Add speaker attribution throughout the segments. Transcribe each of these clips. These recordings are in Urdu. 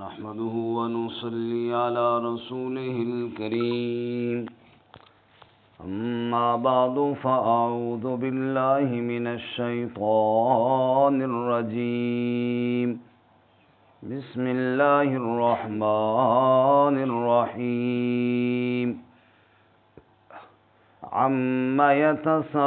Speaker 1: نحمده ونصلي على رسوله الكريم أما بعد فأعوذ بالله من الشيطان الرجيم بسم الله الرحمن الرحيم عما يتساءلون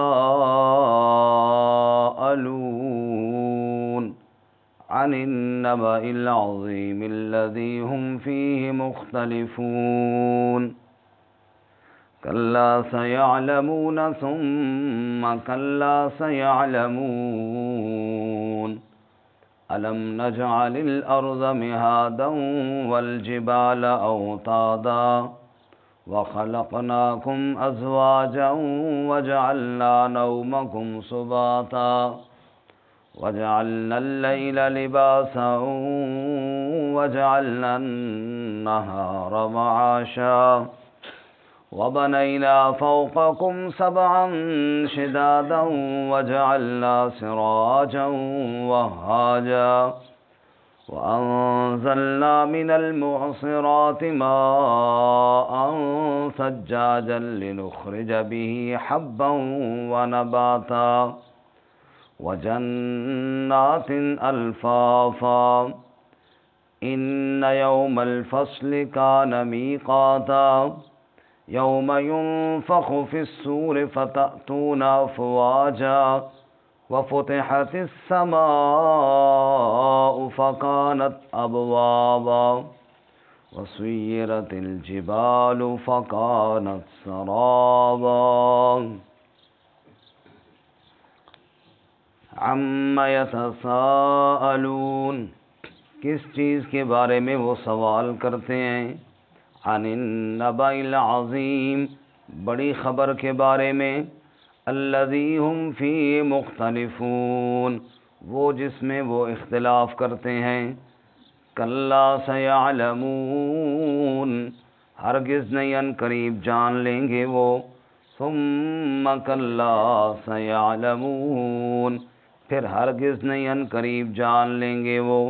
Speaker 1: عن النبأ العظيم الذي هم فيه مختلفون كلا سيعلمون ثم كلا سيعلمون ألم نجعل الأرض مهادا والجبال أوتادا وخلقناكم أزواجا وجعلنا نومكم سباتا وجعلنا الليل لباسا وجعلنا النهار معاشا وبنينا فوقكم سبعا شدادا وجعلنا سراجا وهاجا وأنزلنا من المعصرات ماء ثجاجا لنخرج به حبا ونباتا وجنات ألفافا إن يوم الفصل كان ميقاتا يوم ينفخ في الصور فتأتون أفواجا وفتحت السماء فكانت أبوابا وسيرت الجبال فكانت سرابا عما يتساءلون کس چیز کے بارے میں وہ سوال کرتے ہیں؟ عن النبأ العظیم بڑی خبر کے بارے میں، الذی هم فیہ مختلفون وہ جس میں وہ اختلاف کرتے ہیں، کلا سیعلمون ہرگز نہیں ان قریب جان لیں گے وہ، ثم کلا سیعلمون پھر ہرگز نہیں ان قریب جان لیں گے وہ،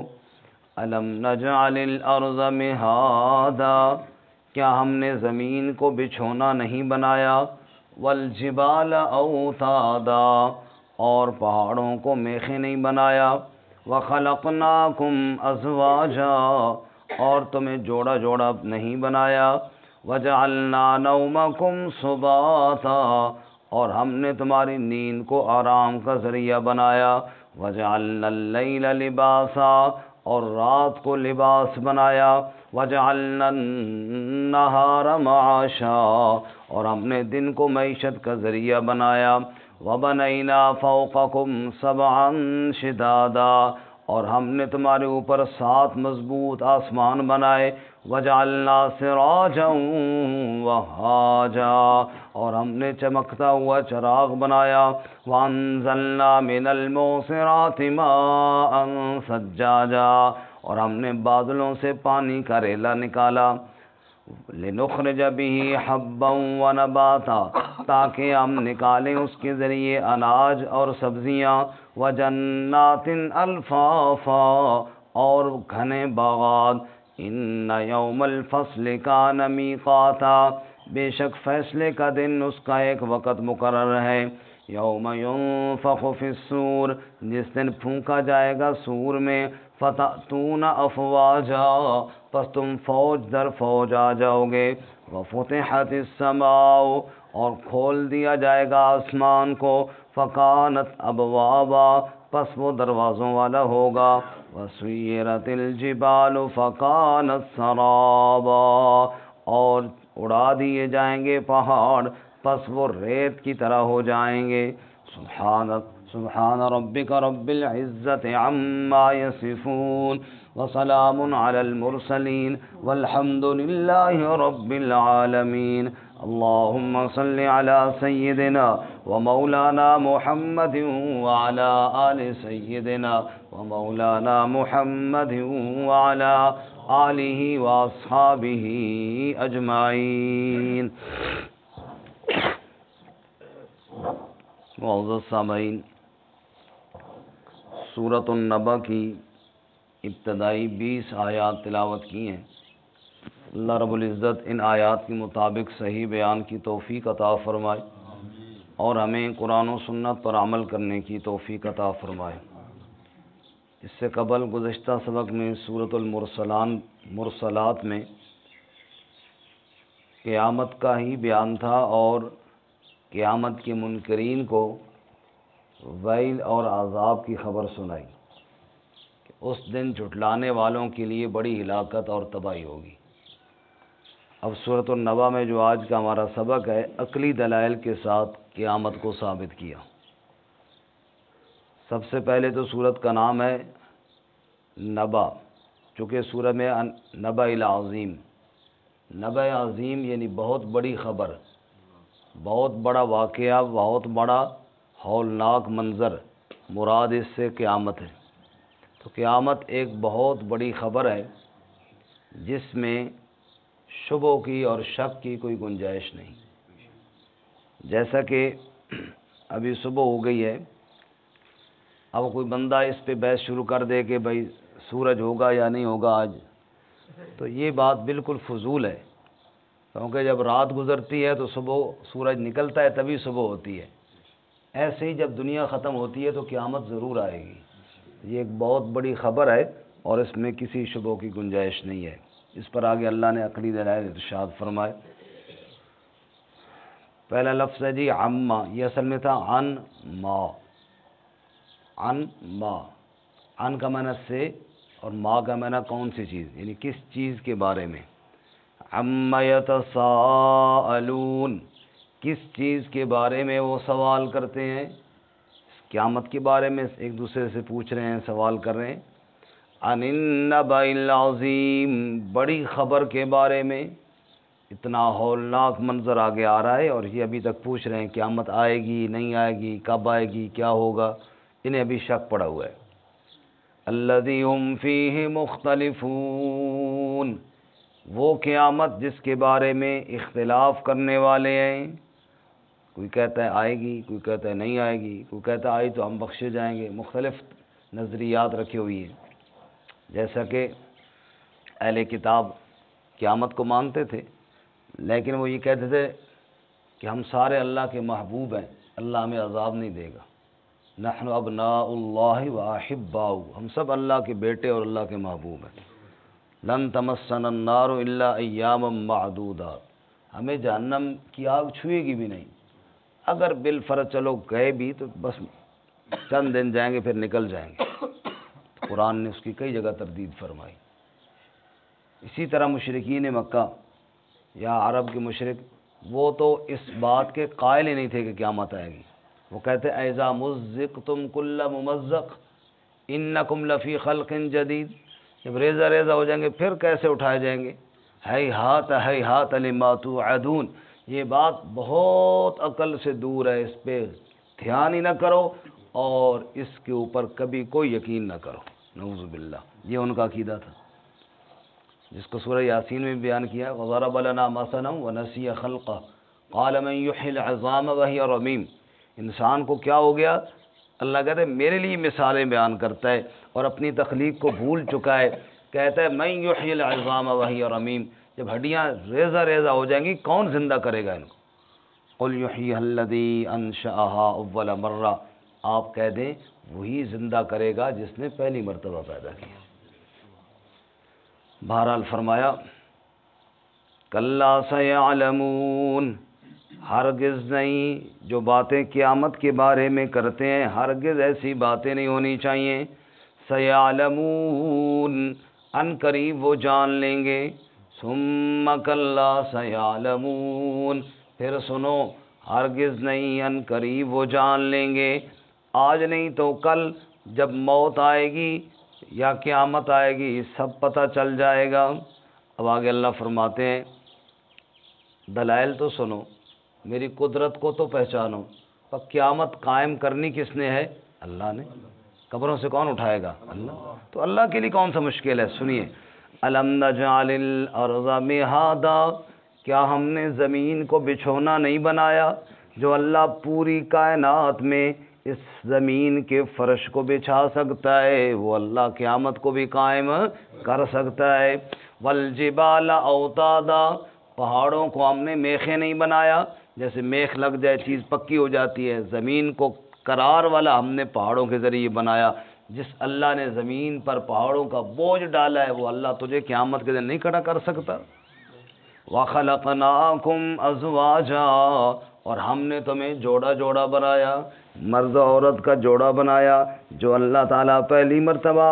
Speaker 1: الم نجعل الارض مہادا کیا ہم نے زمین کو بچھونا نہیں بنایا، والجبال اوتادا اور پہاڑوں کو میخیں نہیں بنایا، وخلقناکم ازواجا اور تمہیں جوڑا جوڑا نہیں بنایا، وجعلنا نومکم سباتا اور ہم نے تمہاری نیند کو آرام کا ذریعہ بنایا، وجعلنا اللیل لباسا اور رات کو لباس بنایا، وجعلنا النہار معاشا اور ہم نے دن کو معیشت کا ذریعہ بنایا، وبنینا فوقکم سبعا شدادا اور ہم نے تمہارے اوپر 7 مضبوط آسمان بنائے، وجعلنا سراجا وہاجا اور ہم نے چمکتا ہوا چراغ بنایا، وانزلنا من المعصرات ماء ثجاجا اور ہم نے بادلوں سے پانی کا ریلا نکالا، لنخرج به حبا ونباتا تاکہ ہم نکالیں اس کے ذریعے اناج اور سبزیاں، وجنات الفافا اور گھنے باغات، ان یوم الفصل کان میقاتا بے شک فیصلے کا دن اس کا ایک وقت مقرر ہے، یوم ینفخ فی الصور جس دن پھونکا جائے گا سور میں، فتأتون افواجا پس تم فوج در فوج آ جاؤ گے، وفتحت السماء اور کھول دیا جائے گا آسمان کو، فکانت ابوابا پس وہ دروازوں والا ہوگا، وسیرت الجبال فکانت سرابا اور اڑا دیے جائیں گے پہاڑ پس وہ ریت کی طرح ہو جائیں گے، سبحان ربک رب العزت عما یصفون وسلام علی المرسلین والحمد للہ رب العالمین۔ اللہم صل علی سیدنا ومولانا محمد وعلی آل سیدنا ومولانا محمد وعلی آلہ واصحابہ اجمعین۔ معزز سامعین، سورۃ النبأ کی ابتدائی 20 آیات تلاوت کی ہیں۔ اللہ رب العزت ان آیات کے مطابق صحیح بیان کی توفیق عطا فرمائے اور ہمیں قرآن و سنت پر عمل کرنے کی توفیق عطا فرمائے۔ اس سے قبل گزشتہ سبق میں سورۃ المرسلات میں قیامت کا ہی بیان تھا اور قیامت کے منکرین کو ویل اور عذاب کی خبر سنائی کہ اس دن جھٹلانے والوں کے لیے بڑی ہلاکت اور تباہی ہوگی۔ اب سورۃ النبا میں جو آج کا ہمارا سبق ہے، عقلی دلائل کے ساتھ قیامت کو ثابت کیا۔ سب سے پہلے تو سورت کا نام ہے نبا، چونکہ سورہ میں نبا العظیم، نبا عظیم یعنی بہت بڑی خبر، بہت بڑا واقعہ، بہت بڑا ہولناک منظر، مراد اس سے قیامت ہے۔ تو قیامت ایک بہت بڑی خبر ہے جس میں شبہوں کی اور شک کی کوئی گنجائش نہیں۔ جیسا کہ ابھی صبح ہو گئی ہے، اب کوئی بندہ اس پہ بحث شروع کر دے کہ بھائی سورج ہوگا یا نہیں ہوگا آج، تو یہ بات بالکل فضول ہے، کیونکہ جب رات گزرتی ہے تو صبح سورج نکلتا ہے، تبھی صبح ہوتی ہے۔ ایسے ہی جب دنیا ختم ہوتی ہے تو قیامت ضرور آئے گی۔ یہ ایک بہت بڑی خبر ہے اور اس میں کسی شبہ کی گنجائش نہیں ہے۔ اس پر آگے اللہ نے عقلی دلائل ارشاد فرمائے۔ پہلا لفظ ہے جی عما، یہ اصل میں تھا عن ما، عن ما، عن کا معنی سے اور ما کا معنی کون سی چیز، یعنی کس چیز کے بارے میں۔ عما یتساءلون، کس چیز کے بارے میں وہ سوال کرتے ہیں، قیامت کے بارے میں ایک دوسرے سے پوچھ رہے ہیں، سوال کر رہے ہیں۔ عن النبأ العظیم، بڑی خبر کے بارے میں، اتنا ہولناک منظر آگے آ رہا ہے اور یہ ابھی تک پوچھ رہے ہیں قیامت آئے گی نہیں آئے گی، کب آئے گی، کیا ہوگا، انہیں ابھی شک پڑا ہوا ہے۔ الذی ہم فیہ مختلفون، وہ قیامت جس کے بارے میں اختلاف کرنے والے ہیں، کوئی کہتا ہے آئے گی، کوئی کہتا ہے نہیں آئے گی، کوئی کہتا ہے آئی تو ہم بخشے جائیں گے، مختلف نظریات رکھی ہوئی ہیں۔ جیسا کہ اہل کتاب قیامت کو مانتے تھے، لیکن وہ یہ کہتے تھے کہ ہم سارے اللہ کے محبوب ہیں، اللہ ہمیں عذاب نہیں دے گا۔ نحن ابناء اللہ و احباؤہ، ہم سب اللہ کے بیٹے اور اللہ کے محبوب ہیں۔ لن تمسنا النار الا ایاما معدودات، ہمیں جہنم کی آگ چھوئے گی بھی نہیں، اگر بالفرض چلو گئے بھی تو بس چند دن جائیں گے پھر نکل جائیں گے۔ قرآن نے اس کی کئی جگہ تردید فرمائی۔ اسی طرح مشرکین مکہ یا عرب کے مشرک، وہ تو اس بات کے قائل ہی نہیں تھے کہ قیامت آئے گی۔ وہ کہتے اذا مزقتم کل ممزق انکم لفی خلق جدید، جب ریزہ ریزہ ہو جائیں گے پھر کیسے اٹھائے جائیں گے۔ ہیہات لما توعدون، یہ بات بہت عقل سے دور ہے، اس پہ دھیان ہی نہ کرو اور اس کے اوپر کبھی کوئی یقین نہ کرو، نعوذ باللہ۔ یہ ان کا عقیدہ تھا جس کو سورہ یاسین میں بیان کیا، وَضَرَبَ لَنَا مَثَلًا وَنَسِیَ خَلْقَهُ قَالَ مَن يُحْيِي الْعِظَامَ وَهِيَ رَمِيمٌ، انسان کو کیا ہو گیا؟ اللہ کہتے ہیں میرے لیے مثالیں بیان کرتا ہے اور اپنی تخلیق کو بھول چکا ہے، کہتا ہے مَن يُحْيِي الْعِظَامَ وَهِيَ رَمِيمٌ، جب ہڈیاں ریزہ ریزہ ہو جائیں گی کون زندہ کرے گا ان کو؟ قُلْ يُحْيِيهَا الَّذِي أَنشَأَهَا أَوَّلَ مَرَّةٍ، آپ کہہ دیں وہی زندہ کرے گا جس نے پہلی مرتبہ پیدا کیا۔ بہرحال فرمایا کلا سیعلمون، ہرگز نہیں، جو باتیں قیامت کے بارے میں کرتے ہیں ہرگز ایسی باتیں نہیں ہونی چاہیے۔ سیعلمون، ان قریب وہ جان لیں گے۔ ثم کلا سیعلمون، پھر سنو، ہرگز نہیں، ان قریب وہ جان لیں گے، آج نہیں تو کل جب موت آئے گی یا قیامت آئے گی سب پتہ چل جائے گا۔ اب آگے اللہ فرماتے ہیں دلائل تو سنو، میری قدرت کو تو پہچانو، پر قیامت قائم کرنی کس نے ہے؟ اللہ نے۔ قبروں سے کون اٹھائے گا؟ اللہ۔ تو اللہ کے لیے کون سا مشکل ہے؟ سنیے، الم نجعل الارض مہادا، کیا ہم نے زمین کو بچھونا نہیں بنایا؟ جو اللہ پوری کائنات میں اس زمین کے فرش کو بچھا سکتا ہے، وہ اللہ قیامت کو بھی قائم کر سکتا ہے۔ والجبال اوتادا، پہاڑوں کو ہم نے میخیں نہیں بنایا، جیسے میخ لگ جائے چیز پکی ہو جاتی ہے، زمین کو قرار والا ہم نے پہاڑوں کے ذریعے بنایا۔ جس اللہ نے زمین پر پہاڑوں کا بوجھ ڈالا ہے وہ اللہ تجھے قیامت کے دن نہیں کھڑا کر سکتا۔ وَخَلَقْنَاكُمْ أَزْوَاجًا، اور ہم نے تمہیں جوڑا جوڑا بنایا، مرد و عورت کا جوڑا بنایا۔ جو اللہ تعالیٰ پہلی مرتبہ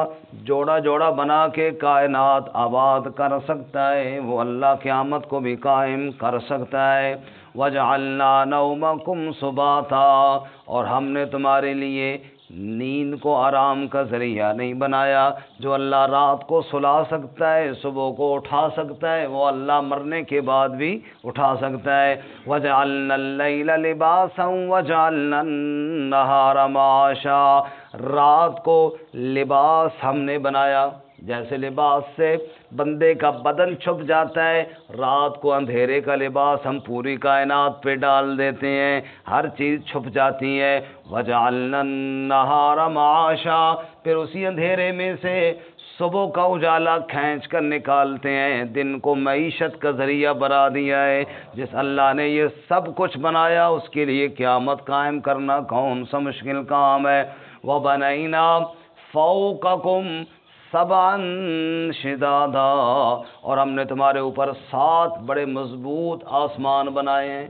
Speaker 1: جوڑا جوڑا بنا کے کائنات آباد کر سکتا ہے وہ اللہ قیامت کو بھی قائم کر سکتا ہے۔ وَجَعَلْنَا نَوْمَكُمْ سُبَاتًا، اور ہم نے تمہارے لیے نیند کو آرام کا ذریعہ نہیں بنایا۔ جو اللہ رات کو سلا سکتا ہے صبح کو اٹھا سکتا ہے وہ اللہ مرنے کے بعد بھی اٹھا سکتا ہے۔ وَجَعَلْنَا اللَّيْلَ لِبَاسًا وَجَعَلْنَا النَّهَارَ مَعَاشًا، رات کو لباس ہم نے بنایا، جیسے لباس سے بندے کا بدن چھپ جاتا ہے، رات کو اندھیرے کا لباس ہم پوری کائنات پہ ڈال دیتے ہیں، ہر چیز چھپ جاتی ہے۔ وَجَعَلْنَا النَّهَارَ مَعَاشًا، پھر اسی اندھیرے میں سے صبح کا اجالا کھینچ کر نکالتے ہیں، دن کو معیشت کا ذریعہ بنا دیا ہے۔ جس اللہ نے یہ سب کچھ بنایا اس کے لیے قیامت قائم کرنا کون سا مشکل کام ہے۔ وَبَنَيْنَا فَوْقَكُمْ سَبْعًا شِدَادًا، اور ہم نے تمہارے اوپر 7 بڑے مضبوط آسمان بنائے ہیں۔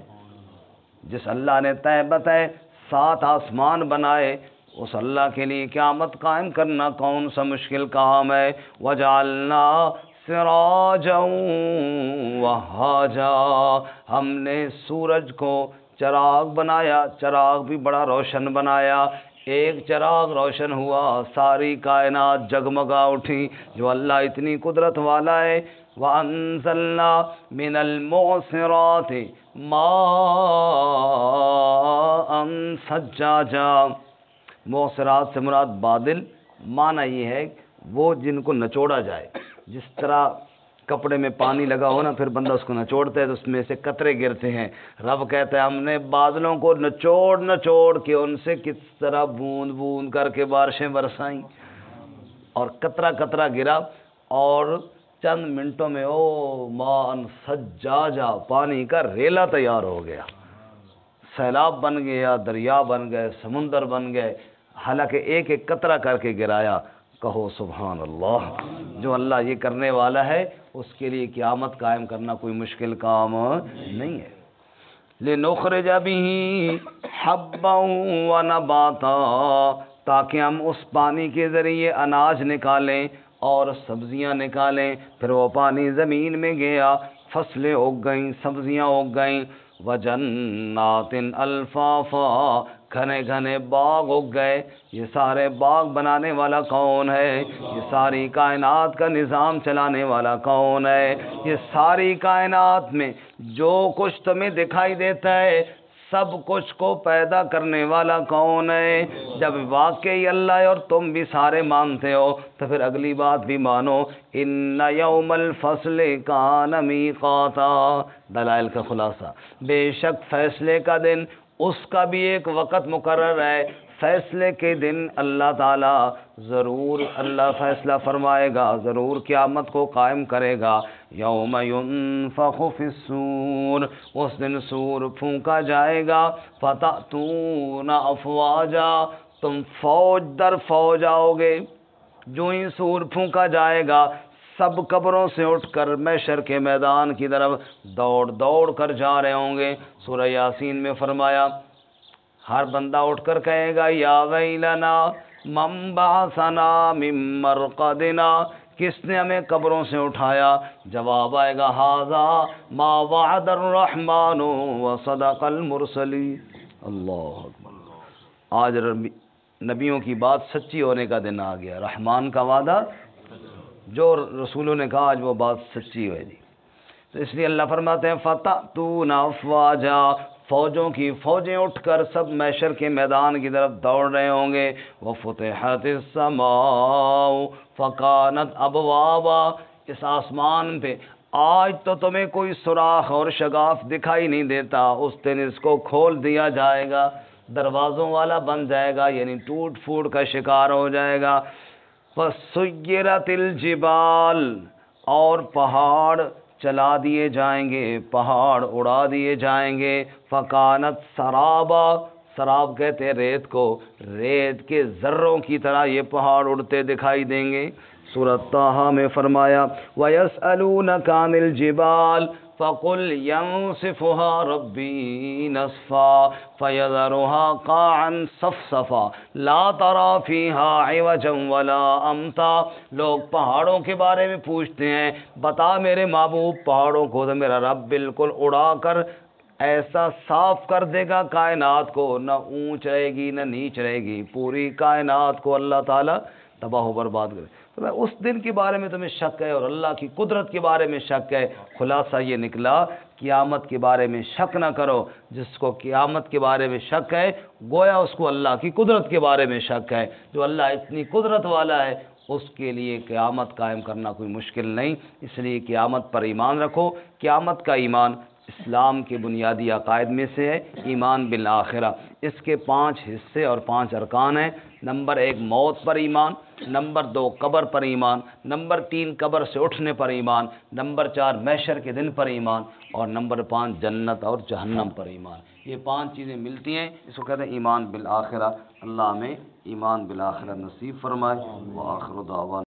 Speaker 1: جس اللہ نے طے بتائے 7 آسمان بنائے اس اللہ کے لیے قیامت قائم کرنا کون سا مشکل کام ہے۔ وَجَعَلْنَا سِرَاجًا وَهَّاجًا، ہم نے سورج کو چراغ بنایا، چراغ بھی بڑا روشن بنایا۔ ایک چراغ روشن ہوا ساری کائنات جگمگا اٹھی۔ جو اللہ اتنی قدرت والا ہے۔ وَأَنزَلْنَا مِنَ الْمُعْصِرَاتِ مَاءً ثَجَّاجًا، معصرات سے مراد بادل، معنی یہ ہے وہ جن کو نچوڑا جائے، جس طرح کپڑے میں پانی لگا ہو نا پھر بندہ اس کو نچوڑتا ہے تو اس میں سے قطرے گرتے ہیں۔ رب کہتا ہے ہم نے بادلوں کو نچوڑ نچوڑ کے ان سے کس طرح بوند بوند کر کے بارشیں برسائیں، اور قطرہ قطرہ گرا اور چند منٹوں میں ماء ثجاجا، پانی کا ریلا تیار ہو گیا، سیلاب بن گیا، دریا بن گئے، سمندر بن گئے، حالانکہ ایک ایک قطرہ کر کے گرایا۔ کہو سبحان اللہ۔ جو اللہ یہ کرنے والا ہے اس کے لیے قیامت قائم کرنا کوئی مشکل کام نہیں ہے۔ لِنُخْرِجَ بِهِ حَبًّا وَنَبَاتًا، تاکہ ہم اس پانی کے ذریعے اناج نکالیں اور سبزیاں نکالیں۔ پھر وہ پانی زمین میں گیا، فصلیں اگ گئیں، سبزیاں اگ گئیں۔ وَجَنَّاتٍ أَلْفَافًا، گھنے گھنے باغ اگ گئے۔ یہ سارے باغ بنانے والا کون ہے؟ یہ ساری کائنات کا نظام چلانے والا کون ہے؟ یہ ساری کائنات میں جو کچھ تمہیں دکھائی دیتا ہے سب کچھ کو پیدا کرنے والا کون ہے؟ جب واقعی اللہ ہے اور تم بھی سارے مانتے ہو تو پھر اگلی بات بھی مانو، ان یوم الفصل کان میقاتا، دلائل کا خلاصہ، بے شک فیصلے کا دن اس کا بھی ایک وقت مقرر ہے۔ فیصلے کے دن اللہ تعالیٰ ضرور اللہ فیصلہ فرمائے گا، ضرور قیامت کو قائم کرے گا۔ یوم ینفخ فی الصور، اس دن سور پھونکا جائے گا، فتأتون افواجا، تم فوج در فوج آؤ گے۔ جو ہی سور پھونکا جائے گا سب قبروں سے اٹھ کر محشر کے میدان کی طرف دوڑ دوڑ کر جا رہے ہوں گے۔ سورہ یاسین میں فرمایا ہر بندہ اٹھ کر کہے گا یا ویلنا من بعثنا من مرقدنا، کس نے ہمیں قبروں سے اٹھایا؟ جواب آئے گا ھذا ما وعد الرحمن وصدق المرسلین۔ اللہ اکبر، آج نبیوں کی بات سچی ہونے کا دن آ گیا، رحمان کا وعدہ جو رسولوں نے کہا آج وہ بات سچی ہوئے جی۔ تو اس لیے اللہ فرماتے ہیں فتأتون افواجا، فوجوں کی فوجیں اٹھ کر سب محشر کے میدان کی طرف دوڑ رہے ہوں گے۔ وفتحت السماء فکانت ابوابا، اس آسمان پہ آج تو تمہیں کوئی سوراخ اور شگاف دکھائی نہیں دیتا، اس دن اس کو کھول دیا جائے گا۔ دروازوں والا بن جائے گا، یعنی ٹوٹ پھوٹ کا شکار ہو جائے گا۔ فَسُيِّرَتِ الْجِبَالُ، اور پہاڑ چلا دیے جائیں گے، پہاڑ اڑا دیے جائیں گے۔ فَكَانَتْ سَرَابًا، سراب کہتے ہیں ریت کو، ریت کے ذروں کی طرح یہ پہاڑ اڑتے دکھائی دیں گے۔ سورۃ طٰہٰ میں فرمایا وَيَسْأَلُونَكَ عَنِ الْجِبَالِ فَقُلْ يَنسِفُهَا رَبِّي نَسْفًا فَيَذَرُهَا قَاعًا صَفْصَفًا لَا تَرَىٰ فِيهَا عِوَجًا وَلَا أَمْتًا۔ لوگ پہاڑوں کے بارے میں پوچھتے ہیں، بتا میرے محبوب پہاڑوں کو تو میرا رب بالکل اڑا کر ایسا صاف کر دے گا کائنات کو، نہ اونچ رہے گی نہ نیچ رہے گی، پوری کائنات کو اللہ تعالیٰ تباہ و برباد کرے۔ تو اس دن کے بارے میں تمہیں شک ہے اور اللہ کی قدرت کے بارے میں شک ہے۔ خلاصہ یہ نکلا قیامت کے بارے میں شک نہ کرو، جس کو قیامت کے بارے میں شک ہے گویا اس کو اللہ کی قدرت کے بارے میں شک ہے۔ جو اللہ اتنی قدرت والا ہے اس کے لیے قیامت قائم کرنا کوئی مشکل نہیں، اس لیے قیامت پر ایمان رکھو۔ قیامت کا ایمان اسلام کے بنیادی عقائد میں سے ہے، ایمان بالآخرہ۔ اس کے 5 حصے اور 5 ارکان ہیں۔ نمبر 1 موت پر ایمان، نمبر 2 قبر پر ایمان، نمبر 3 قبر سے اٹھنے پر ایمان، نمبر 4 محشر کے دن پر ایمان، اور نمبر 5 جنت اور جہنم پر ایمان۔ یہ 5 چیزیں ملتی ہیں، اس کو کہتے ہیں ایمان بالآخرہ۔ اللہ ہمیں ایمان بالآخرہ نصیب فرمائے۔ وآخر دعوانا